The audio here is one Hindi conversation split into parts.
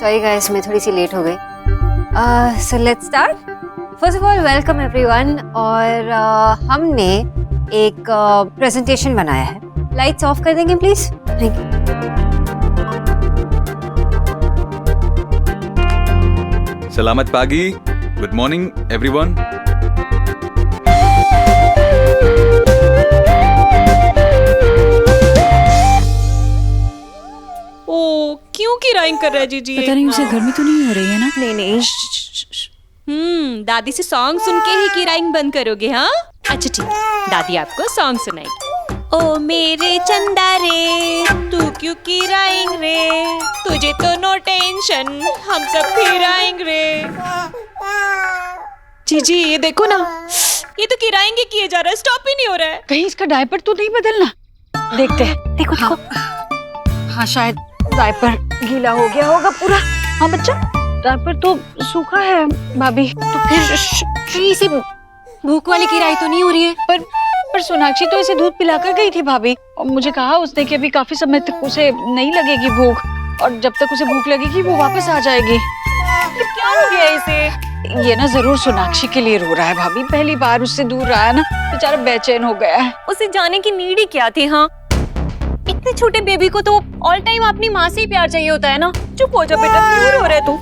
सॉरी गाइस, मैं थोड़ी सी लेट हो गई। So let's start. First of all welcome everyone. और हमने एक प्रेजेंटेशन बनाया है। लाइट्स ऑफ कर देंगे please. Thank you. Selamat pagi. Good morning, everyone. ओ, क्यों की राइंग कर रहा है जीजी? पता नहीं उसे गर्मी तो नहीं हो रही है ना? नहीं नहीं, दादी से सॉन्ग सुन के ही की राइंग बंद करोगे? हाँ, अच्छा ठीक, दादी आपको सॉन्ग सुनाएगी। ओ मेरे चंदा रे, तू क्यों की राइंग रे, तुझे तो नो टेंशन, हम सब भी राइंग रे। जीजी ये देखो ना, ये तो की राइंग ही किए जा रहा है, स्टॉप ही नहीं हो रहा है। कहीं इसका डायपर तो नहीं बदलना? देखते हैं। देखो हाँ, हाँ शायद डायपर गीला हो गया होगा पूरा। हाँ बच्चा, डायपर तो सूखा है भाभी। तो फिर कहीं से भूख वाली किराई तो नहीं हो रही है? पर सोनाक्षी तो इसे दूध पिलाकर गई थी भाभी, और मुझे कहा उसने कि अभी काफी समय तक उसे नहीं लगेगी भूख, और जब तक उसे भूख लगेगी वो वापस आ जाएगी। क्या हो गया इसे? ये ना जरूर सोनाक्षी के लिए रो रहा है भाभी। पहली बार उससे दूर रहा है ना, बेचारा बेचैन हो गया है। उसे जाने की नीड ही क्या थी? हाँ, इतने छोटे बेबी को तो ऑल टाइम अपनी माँ से ही प्यार चाहिए होता है ना। चुप हो जा बेटा, क्यों रो रहे तू?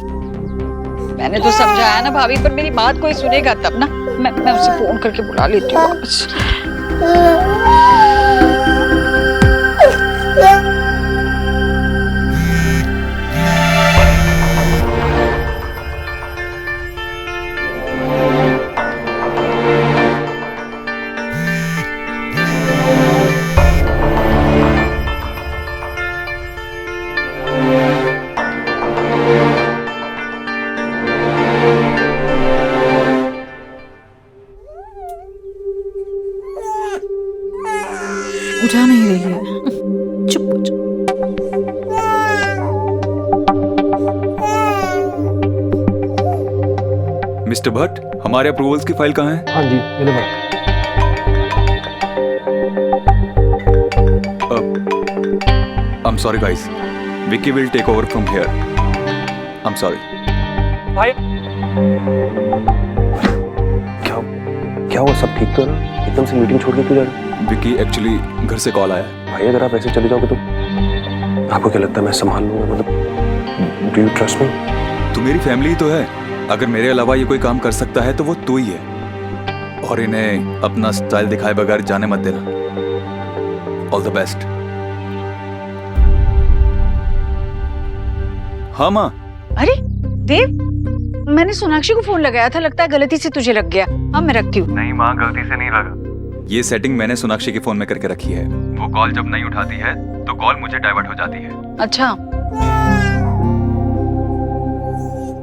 मैंने तो समझाया ना भाभी, पर मेरी बात कोई सुनेगा तब ना। मैं उसे फोन करके बुला लेती हूँ वापस। उठा नहीं रही है। चुप हो जा। मिस्टर भट्ट, हमारे अप्रूवल्स की फाइल कहाँ है? हाँ जी, मैंने बात। I'm sorry guys. Vicky will take over from here. I'm sorry. भाई क्या हुआ? सब ठीक तो है ना? एकदम से मीटिंग छोड़ के क्यों जा रहे हो? विकी एक्चुअली घर से कॉल आया। भाई अगर आप ऐसे चले जाओगे तो आपको क्या लगता है मैं संभाल लूंगा? मतलब डू यू ट्रस्ट मी? तू मेरी फैमिली ही तो है। अगर मेरे अलावा ये कोई काम कर सकता है तो वो तू ही है। और इन्हें अपना स्टाइल दिखाए बगैर जाने मत देना। All the best. हाँ माँ। अरे देव, मैंने सोनाक्षी को फोन लगाया था, लगता है गलती से तुझे लग गया। हाँ मैं रखती हूँ। नहीं माँ, गलती से नहीं लगा। ये सेटिंग मैंने सोनाक्षी के फोन में करके रखी है। वो कॉल जब नहीं उठाती है तो कॉल मुझे डाइवर्ट हो जाती है।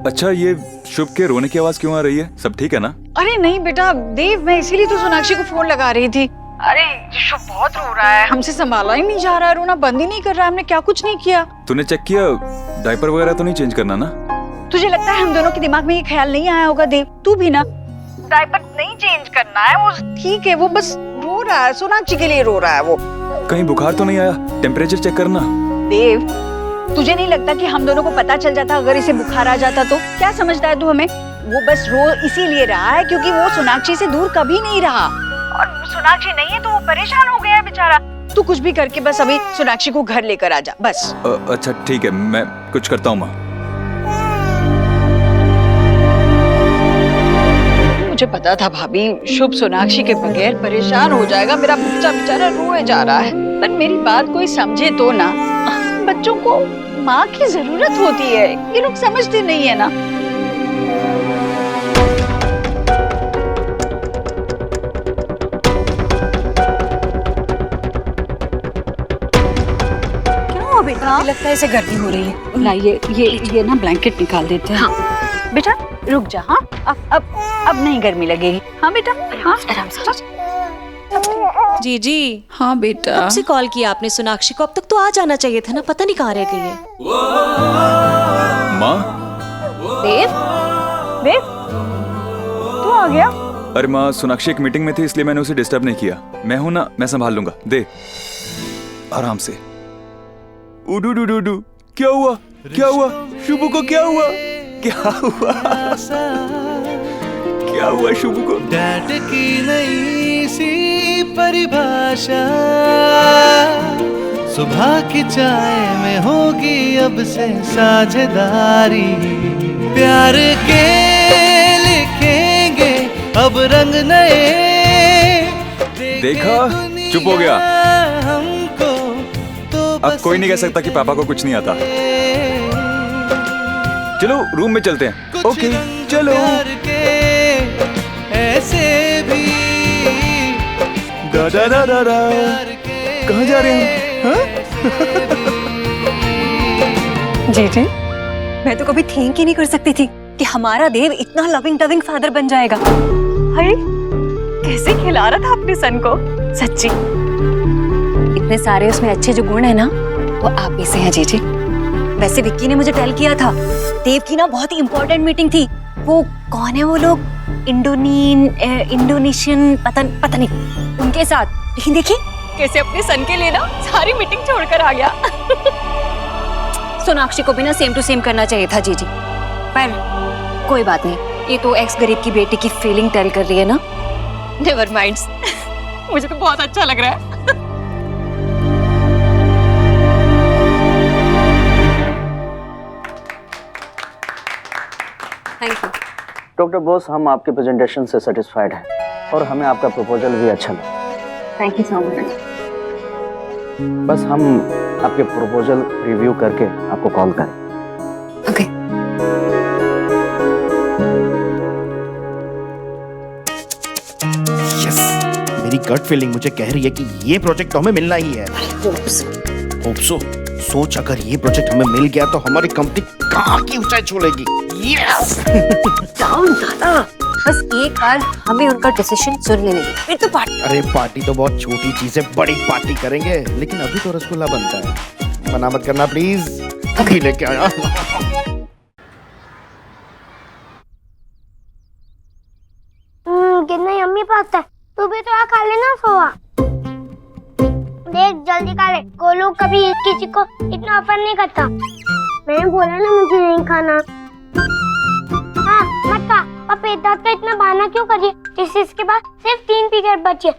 अच्छा, ये शुभ के रोने की आवाज क्यों आ रही है? सब ठीक है ना? अरे नहीं बेटा देव, मैं इसीलिए तो सोनाक्षी को फोन लगा रही थी। अरे शुभ बहुत रो रहा है, हमसे संभाला ही नहीं जा रहा है, रोना बंद ही नहीं कर रहा है। हमने क्या कुछ नहीं किया। तूने चेक किया? डायपर वगैरह तो नहीं चेंज करना ना? तुझे लगता है हम दोनों के दिमाग में ये ख्याल नहीं आया होगा देव? तू भी ना। डायपर नहीं चेंज करना है, वो ठीक है, वो बस रो रहा है, सोनाक्षी के लिए रो रहा है वो। कहीं बुखार तो नहीं आया? टेम्परेचर चेक करना। देव, तुझे नहीं लगता कि हम दोनों को पता चल जाता अगर इसे बुखार आ जाता तो? क्या समझता है तू हमें? वो बस रो इसीलिए रहा है क्योंकि वो सोनाक्षी से दूर कभी नहीं रहा, और सोनाक्षी नहीं है तो वो परेशान हो गया है बेचारा। तू कुछ भी करके बस अभी सोनाक्षी को घर लेकर आ जा बस। अच्छा ठीक है, मैं कुछ करता हूँ माँ। मुझे पता था भाभी, शुभ सोनाक्षी के बगैर परेशान हो जाएगा। मेरा बच्चा बेचारा रोए जा रहा है, पर मेरी बात कोई समझे तो ना। बच्चों को माँ की जरूरत होती है, ये लोग समझते नहीं है ना। क्या हुआ बेटा? लगता है इसे गर्मी हो रही है। ना ये ना ब्लैंकेट निकाल देते हैं। हाँ बेटा रुक जा। हाँ अब नहीं गर्मी लगेगी। हाँ बेटा, हाँ आराम से। जीजी। हाँ बेटा। कब से कॉल किया आपने सोनाक्षी को? अब तक तो आ जाना चाहिए था ना, पता नहीं कहाँ रह गई है। माँ। देव तू आ गया? अरे माँ, सोनाक्षी एक मीटिंग में थी इसलिए मैंने उसे डिस्टर्ब नहीं किया। मैं हूं ना, मैं संभाल लूंगा। दे आराम से। उडू डू डू डू। क्या हुआ? क्या हुआ शुभू को? क्या हुआ? क्या हुआ? क्या हुआ शुभू को? डैड की नई सी परिभाषा, सुबह की चाय में होगी अब से साझेदारी, प्यार के लिखेंगे अब रंग नए। देखा, चुप हो गया। हमको तो अब कोई नहीं कह सकता कि पापा को कुछ नहीं आता। चलो रूम में चलते हैं। ओके चलो। ऐसे भी दा दा दा दा दा। कहाँ जा रहे हैं? हाँ? जी जी, मैं तो कभी थिंक ही नहीं कर सकती थी कि हमारा देव इतना लविंग डविंग फादर बन जाएगा। हाय, कैसे खिला रहा था अपने सन को, सच्ची। इतने सारे उसमें अच्छे जो गुण है ना, वो आप ही से हैं जीजी। वैसे विक्की ने मुझे टेल किया था, देव की ना बहुत ही इंपॉर्टेंट मीटिंग थी। वो कौन है वो लोग, इंडोनेशियन पता नहीं, उनके साथ। लेकिन देखिए कैसे अपने सन के लिए ना सारी मीटिंग छोड़कर आ गया। सोनाक्षी को भी ना सेम टू सेम करना चाहिए था जीजी, पर कोई बात नहीं, ये तो एक्स गरीब की बेटी की फीलिंग टेल कर रही है ना। Never mind. मुझे तो बहुत अच्छा लग रहा है। थैंक यू डॉक्टर बोस, हम आपके प्रेजेंटेशन से सेटिस्फाइड हैं और हमें आपका प्रपोजल भी अच्छा लगा। Thank you so much. बस हम आपके प्रपोजल रिव्यू करके आपको कॉल करें। ओके। यस, मेरी गट फीलिंग मुझे कह रही है कि ये प्रोजेक्ट तो हमें मिलना ही है। Hope so. सोच, अगर ये प्रोजेक्ट हमें मिल गया तो हमारी कंपनी कहाँ की ऊंचाई छोड़ेगी। यस। डाउन दादा, बस एक बार हमें उनका डिसीजन सुन लेने दो, फिर तो पार्टी। अरे पार्टी तो बहुत छोटी चीज है, बड़ी पार्टी करेंगे। लेकिन अभी तो रसगुल्ला बनता है, मना मत करना प्लीज। अभी लेके आया। कितना यम्मी पास्ता है, तू भी तो खा लेना सोआ। देख जल्दी खा ले, गोलू कभी किसी को इतना ऑफर नहीं करता। मैंने बोला ना मुझे नहीं खाना। हाँ मत खा, और पेट दर्द का इतना बहाना क्यों करिए। इसके बाद सिर्फ 3 पीरियड बचे।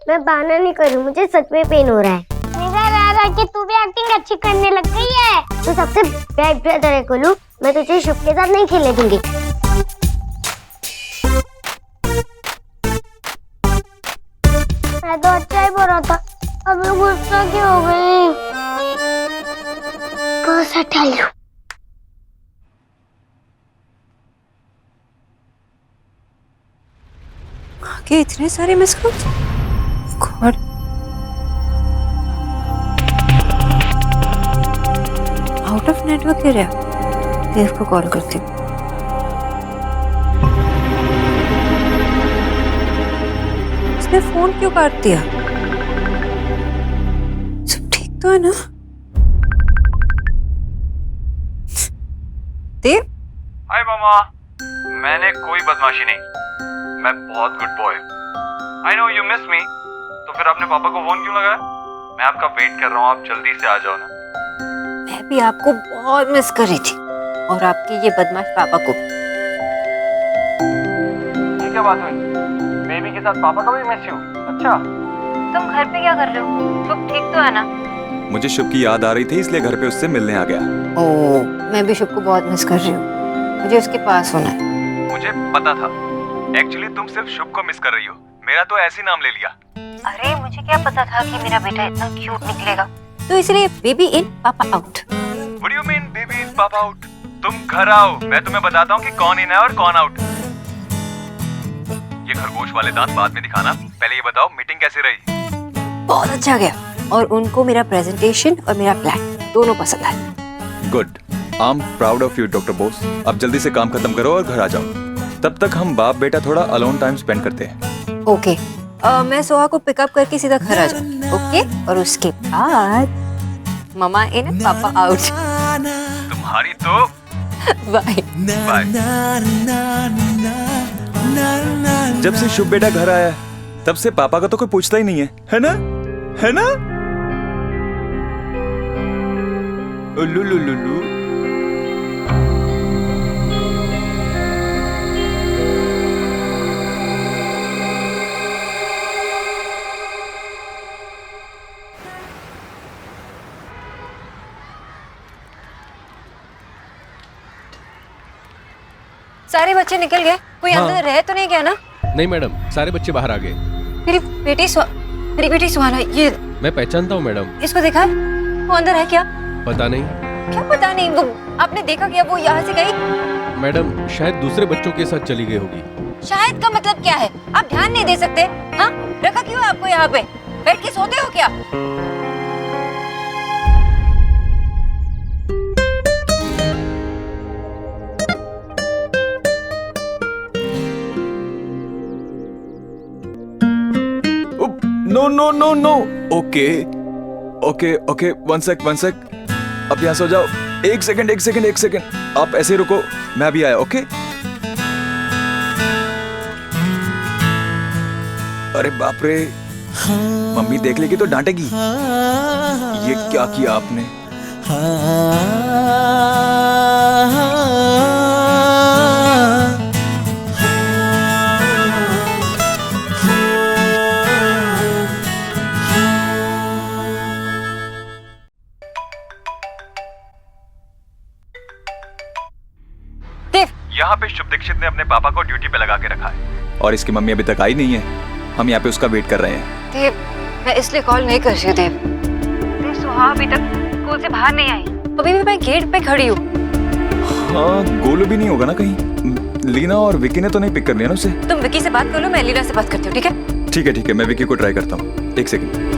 मैं बहाना नहीं करूँ, मुझे सच में पेन हो रहा है। निगाह रहा कि तू भी एक्टिंग अच्छी करने लग गई है। तू सबसे बैड ब्रदर है गोलू, मैं तुझे शुभ के साथ नहीं खेलने दूंगी। मैं तो अच्छा ही बोल रहा था, अभी गुस्सा क्यों हो गई। गुस्सा टाल लूं। आगे इतने सारे miss calls. God, out of network area. Dev को कॉल करती हूँ। उसने फोन क्यों काट दिया? सब ठीक तो है ना? देव, हाय मामा, मैंने कोई बदमाशी नहीं, मैं बहुत good boy. I know you miss मी, तो फिर आपने पापा को फोन क्यों लगाया? मैं आपका वेट कर रहा हूँ, आप जल्दी से आ जाओ ना। मैं भी आपको बहुत मिस कर रही थी, और आपके ये बदमाश पापा को। ये क्या बात हुई? बेबी के साथ पापा का भी मिस यू? अच्छा, तुम घर पे क्या कर रहे हो? शुभ ठीक तो है ना? मुझे शुभ की याद आ रही थी, इसलिए घर पे उससे मिलने आ गया। ओह, मैं भी शुभ को बहुत मिस कर रही हूँ, मुझे उसके पास होना है। मुझे पता था, एक्चुअली तुम सिर्फ शुभ को मिस कर रही हो, मेरा तो ऐसे ही नाम ले लिया। अरे मुझे क्या पता था कि मेरा बेटा इतना क्यूट निकलेगा, तो इसलिए बेबी इन पापा out. What do you mean baby in papa out? तुम घर आओ, मैं तुम्हें बताता हूँ कि कौन इन है और कौन आउट। ये खरगोश वाले दांत बाद में दिखाना, पहले ये बताओ मीटिंग कैसी रही? बहुत अच्छा गया, और उनको मेरा प्रेजेंटेशन और मेरा प्लान दोनों पसंद आए। Good, I am proud of you doctor Bose. अब जल्दी से काम खत्म करो और घर आ जाओ, तब तक हम बाप बेटा थोड़ा अलोन टाइम स्पेंड करते हैं। ओके, मैं सोहा को पिकअप करके सीधा घर आ जाऊँ। ओके, और उसके बाद ममा इन पापा आउट। तुम्हारी तो बाय बाय। जब से शुभ बेटा घर आया है, तब से पापा का तो कोई पूछता ही नहीं है ना? है ना? उल्लू लू लू लू। सारे बच्चे निकल गए, कोई हाँ। अंदर रह तो नहीं गया ना? नहीं मैडम, सारे बच्चे बाहर आ गए। मेरी बेटी सुहाना, ये मैं पहचानता हूँ मैडम। इसको देखा है? वो अंदर है क्या? पता नहीं क्या पता नहीं, वो आपने देखा क्या वो यहाँ से गई? मैडम, शायद दूसरे बच्चों के साथ चली गई होगी। शायद का मतलब क्या है? आप ध्यान नहीं दे सकते? हाँ, रखा क्यों है आपको यहाँ पे? बैठ के सोते हो क्या? No no no no. Okay okay okay, one sec. अब यहाँ सो जाओ। एक सेकंड। आप ऐसे ही रुको, मैं अभी आया। ओके। अरे बाप रे, मम्मी देख लेगी तो डांटेगी। ये क्या किया आपने? यहाँ पे शुभ दीक्षित ने अपने पापा को ड्यूटी पे लगा के रखा है और इसकी मम्मी अभी तक आई नहीं है। हम यहाँ पे उसका वेट कर रहे हैं। देव, मैं इसलिए कॉल नहीं कर रही हूँ देव। सुहा अभी तक स्कूल से बाहर नहीं आई। अभी भी मैं गेट पे खड़ी हूँ। हाँ, गोलू भी नहीं होगा ना कहीं? लीना और विकी ने तो नहीं पिक कर लिया ना उसे? तुम विकी से बात कर लो, मैं लीना से बात करती हूँ, ठीक है? ठीक है, मैं विकी को ट्राई करता हूँ। एक second.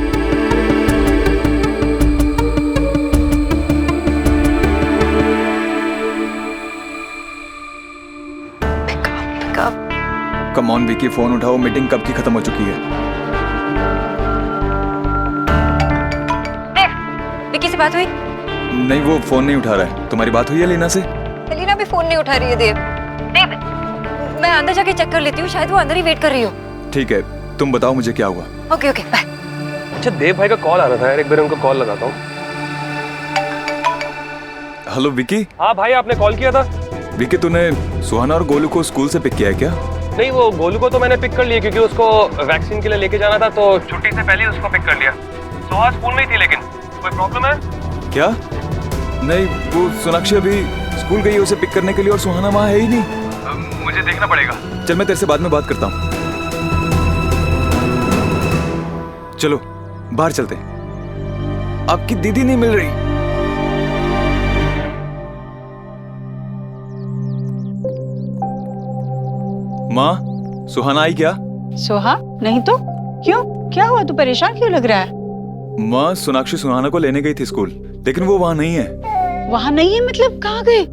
Come on Vicky, phone उठाओ। मीटिंग कब की खत्म हो चुकी है? देव, विकी से बात हुई? नहीं, वो फोन नहीं उठा रहा है। तुम्हारी बात हुई है लीना से? लीना भी फोन नहीं उठा रही है देव। मैं अंदर जाके चेक कर लेती हूँ, शायद वो अंदर ही वेट कर रही हो। ठीक है, तुम बताओ मुझे क्या हुआ। Okay bye. अच्छा, देव भाई का कॉल आ रहा था यार, एक बार उनको कॉल लगाता हूँ। हेलो विकी। हाँ भाई, आपने कॉल किया था? विकी, तूने सुहाना और गोलू को स्कूल से पिक किया है क्या? नहीं, वो गोलू को तो मैंने पिक कर लिया क्योंकि उसको वैक्सीन के लिए लेके जाना था, तो छुट्टी से पहले उसको पिक कर लिया। सुहा स्कूल में ही थी, लेकिन कोई प्रॉब्लम है क्या? नहीं, वो सोनाक्षी अभी स्कूल गई है उसे पिक करने के लिए और सुहाना वहाँ है ही नहीं। मुझे देखना पड़ेगा। चल, मैं तेरे से बाद में बात करता हूँ। चलो बाहर चलते हैं। आपकी दीदी नहीं मिल रही। माँ, सुहाना आई क्या? सोहा नहीं तो क्यों? क्या हुआ? तू परेशान क्यों लग रहा है? माँ, सोनाक्षी सुहाना को लेने गई थी स्कूल, लेकिन वो वहाँ नहीं है। वहाँ नहीं है मतलब कहाँ गए?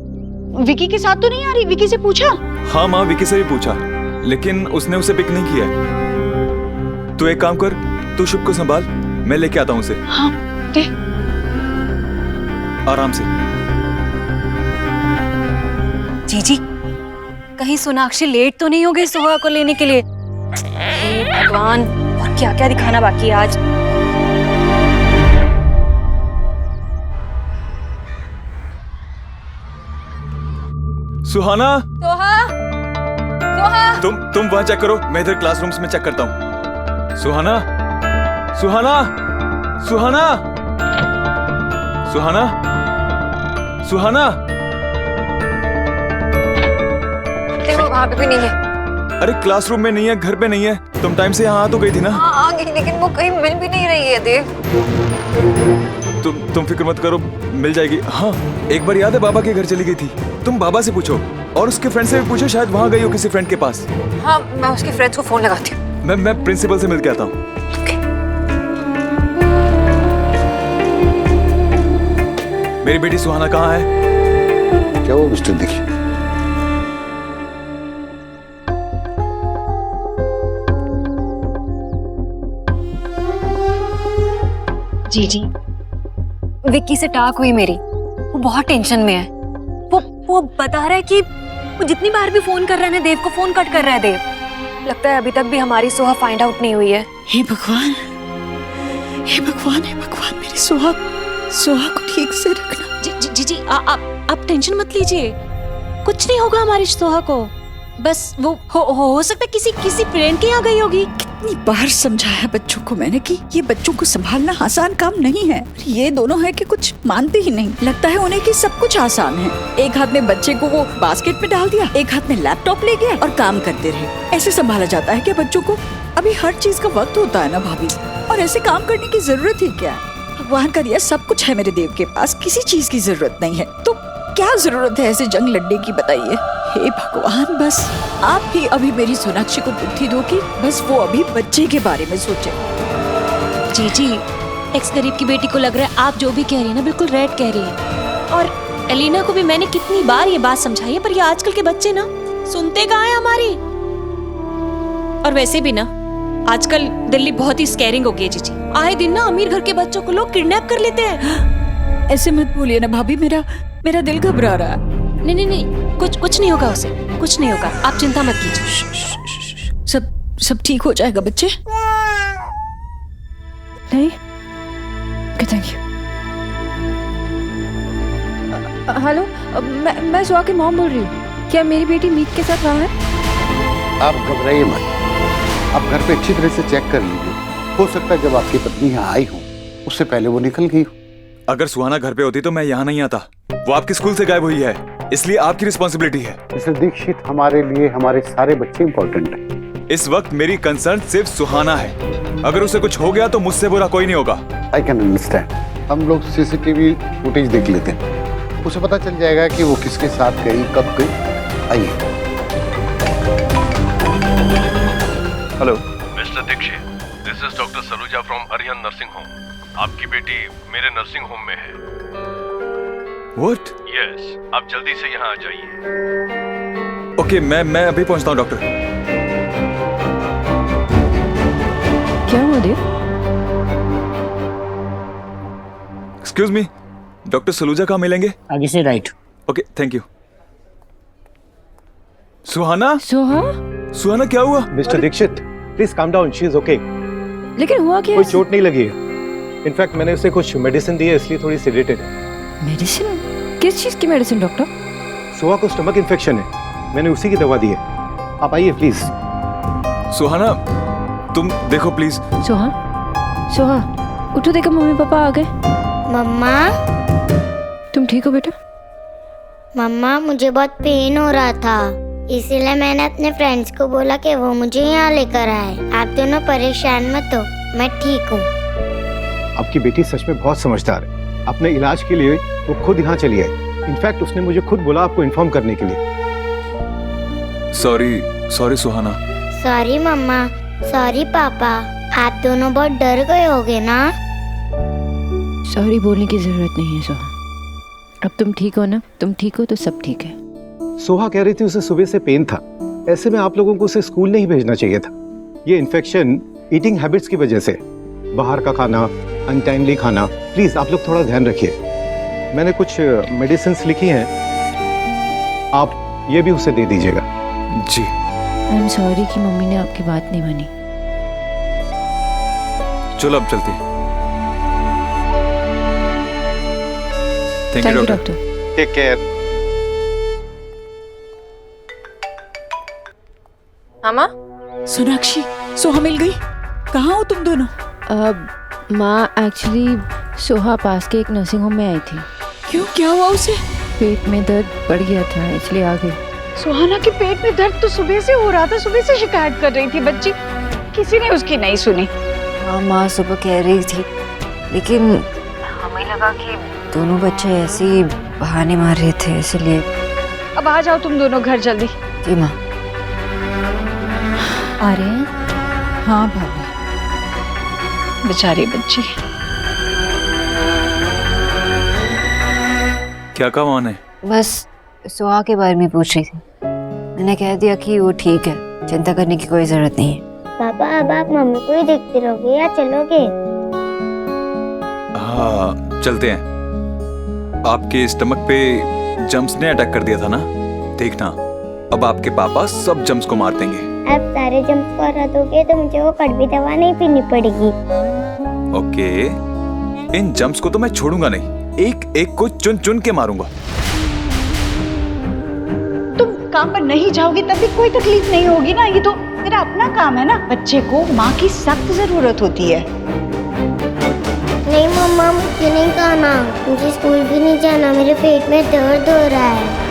विकी के साथ तो नहीं आ रही? विकी से पूछा? हाँ माँ, विकी से भी पूछा, लेकिन उसने उसे पिक नहीं किया है। तू एक काम कर, तू शुभ को संभाल, मैं लेके आता हूँ उसे। हाँ दे। आराम से। जीजी, कहीं सोनाक्षी लेट तो नहीं हो गई सुहा को लेने के लिए? हे भगवान, और क्या क्या दिखाना बाकी है आज। सुहाना, सोहा, तुम वहाँ चेक करो, मैं इधर क्लासरूम्स में चेक करता हूँ। सुहाना, सुहाना, सुहाना, सुहाना, सुहाना। देखो वहाँ पे भी नहीं है। अरे क्लासरूम में नहीं है, घर पे नहीं है। तुम टाइम से यहाँ आ तो गई थी ना? हाँ आ गई, लेकिन वो कहीं मिल भी नहीं रही है देव। तुम फिक्र मत करो, मिल जाएगी। हाँ, एक बार याद है बाबा के घर चली गई थी? तुम बाबा से पूछो और उसके फ्रेंड से भी पूछो, शायद वहाँ गई हो किसी फ्रेंड के पास। हाँ, मैं उसके फ्रेंड्स को फोन लगाती हूँ। मैं प्रिंसिपल से मिलके आता हूँ। मेरी बेटी सुहाना कहाँ है? क्या वो मिस्टर दीक्षित? जी, विक्की से टाक हुई मेरी। वो बहुत टेंशन में है। वो बता रहा है कि वो जितनी बार भी फोन कर रहा है ना देव को, फोन कट कर रहा है देव। लगता है अभी तक भी हमारी सुहा फाइंड आउट नहीं हुई है। हे भगवान, हे भगवान, हे भगवान, मेरी सुहा को ठीक से रखना। जी जी आप टेंशन मत लीजिए, कुछ नहीं होगा हमारी सोहा को। बस वो हो सकता है किसी फ्रेंड के यहाँ गई होगी। कितनी बार समझाया बच्चों को मैंने कि ये बच्चों को संभालना आसान काम नहीं है। ये दोनों है कि कुछ मानते ही नहीं। लगता है उन्हें कि सब कुछ आसान है। एक हाथ में बच्चे को वो बास्केट में डाल दिया, एक हाथ में लैपटॉप ले गया और काम करते रहे। ऐसे संभाला जाता है क्या बच्चों को? अभी हर चीज का वक्त होता है ना भाभी, और ऐसे काम करने की जरूरत ही क्या है? भगवान का दिया सब कुछ है मेरे देव के पास, किसी चीज की जरूरत नहीं है। तो क्या जरूरत है ऐसे जंग लड़ने की, बताइए? हे भगवान, बस आप ही अभी मेरी सोनाक्षी को बुद्धि दो कि बस वो अभी बच्चे के बारे में सोचे। जी एक्स गरीब की बेटी को लग रहा है आप जो भी कह रही है ना बिल्कुल राइट कह रही है। और एलिना को भी मैंने कितनी बार ये बात समझाई है, पर ये आजकल के बच्चे ना सुनते कहाँ है हमारी। और वैसे भी ना आजकल दिल्ली बहुत ही स्कैरिंग हो गई है जीजी। आए दिन ना अमीर घर के बच्चों को लोग किडनैप कर लेते हैं। ऐसे मत बोलिए ना भाभी, मेरा दिल घबरा रहा है। नहीं कुछ नहीं होगा उसे, कुछ नहीं होगा, आप चिंता मत कीजिए। सब ठीक हो जाएगा बच्चे। नहीं, थैंक यू। हेलो, मैं सुहा की मॉम बोल रही हूँ। क्या मेरी बेटी मीत के साथ वहाँ है? आप घबराइए मत, आप घर पे अच्छी तरह से चेक कर लीजिए। हो सकता है जब आपकी पत्नी यहाँ आई हो उससे पहले वो निकल गई हो। अगर सुहाना घर पे होती तो मैं यहाँ नहीं आता। वो आपके स्कूल से गायब हुई है, इसलिए आपकी रिस्पॉन्सिबिलिटी है। मिस्टर दीक्षित, हमारे लिए हमारे सारे बच्चे इंपॉर्टेंट हैं। इस वक्त मेरी कंसर्न सिर्फ सुहाना है। अगर उसे कुछ हो गया तो मुझसे बुरा कोई नहीं होगा। I can understand. हम लोग सीसीटीवी फुटेज देख लेते हैं, उसे पता चल जाएगा कि वो किसके साथ गई, कब गई। आइए। Hello mister Dikshit, this is doctor Saluja from Arihant nursing home. आपकी बेटी मेरे नर्सिंग होम में है। व्हाट? यस, आप जल्दी से यहाँ आ जाइए। ओके, मैं अभी पहुंचता हूँ डॉक्टर। क्या हुआ Dev? Excuse me, doctor Saluja कहाँ मिलेंगे? आगे से right. Okay, thank you. Suhana Suha, क्या हुआ? Mister Dikshit, please calm down, she is okay. लेकिन हुआ क्या? कोई चोट नहीं लगी है। इनफैक्ट मैंने उसे कुछ मेडिसिन दी है, इसलिए थोड़ी सेडेटेड है। मेडिसिन? किस चीज की मेडिसिन डॉक्टर? सुहा को स्टमक इन्फेक्शन है, मैंने उसी की दवा दी है। आप आइए प्लीज। सुहाना, तुम देखो प्लीज। सुहा उठो, देखो मम्मी पापा आ गए। मम्मा, तुम ठीक हो बेटा? मम्मा मुझे बहुत पेन हो रहा था, इसीलिए मैंने अपने फ्रेंड्स को बोला कि वो मुझे यहाँ लेकर आए। आप दोनों परेशान मत हो, मैं ठीक हूँ। आपकी बेटी सच में बहुत समझदार है। अपने इलाज के लिए वो खुद यहाँ चली आई। इनफैक्ट उसने मुझे खुद बोला आपको इन्फॉर्म करने के लिए। सॉरी सुहाना। सॉरी मम्मा, सॉरी पापा, आप दोनों बहुत डर गए होगे ना? सॉरी बोलने की जरूरत नहीं है सुहा। अब तुम ठीक हो ना? तुम ठीक हो तो सब ठीक है। सोहा कह रही थी उसे सुबह से पेन था। ऐसे में आप लोगों को उसे स्कूल नहीं भेजना चाहिए था। ये इन्फेक्शन ईटिंग हैबिट्स की वजह से, बाहर का खाना, अनटाइमली खाना। प्लीज आप लोग थोड़ा ध्यान रखिए। मैंने कुछ मेडिसिन लिखी हैं, आप ये भी उसे दे दीजिएगा। जी। आई एम सॉरी कि मम्मी ने आपकी बात नहीं मानी। चलो अब चलते हैं। Thank you doctor. Take care. मामा, सोनाक्षी, सोहा मिल गई? कहाँ हो तुम दोनों? माँ, एक्चुअली सोहा पास के एक नर्सिंग होम में आई थी। क्यों, क्या हुआ उसे? पेट में दर्द बढ़ गया था, इसलिए आ गई। सुहाना के पेट में दर्द तो सुबह से हो रहा था, सुबह से शिकायत कर रही थी बच्ची, किसी ने उसकी नहीं सुनी। हाँ माँ सुबह कह रही थी, लेकिन हमें लगा कि दोनों बच्चे ऐसे ही बहाने मार रहे थे, इसलिए। अब आ जाओ तुम दोनों घर जल्दी। जी माँ। आ रहे हैं? हाँ भाभी, बेचारी बच्ची। क्या कहा वहाँ ने? बस सुहा के बारे में पूछ रही थी। मैंने कह दिया कि वो ठीक है, चिंता करने की कोई जरूरत नहीं है। पापा, अब आप मम्मी को ही देखते रहोगे या चलोगे? हाँ, चलते हैं। आपके स्टमक पे जम्स ने अटैक कर दिया था ना, देखना अब आपके पापा सब जम्स को मार देंगे। आप सारे जम्स को हरा दोगे तो मुझे वो कड़वी दवा नहीं पीनी पड़ेगी। ओके, इन जम्स को तो मैं छोड़ूंगा नहीं। एक एक को चुन चुन के मारूंगा। तुम काम पर नहीं जाओगी तब भी कोई तकलीफ नहीं होगी ना, ये तो मेरा अपना काम है ना। बच्चे को माँ की सख्त जरूरत होती है। नहीं मम्मा, मुझे नहीं खाना, मुझे स्कूल भी नहीं जाना, मेरे पेट में दर्द हो रहा है।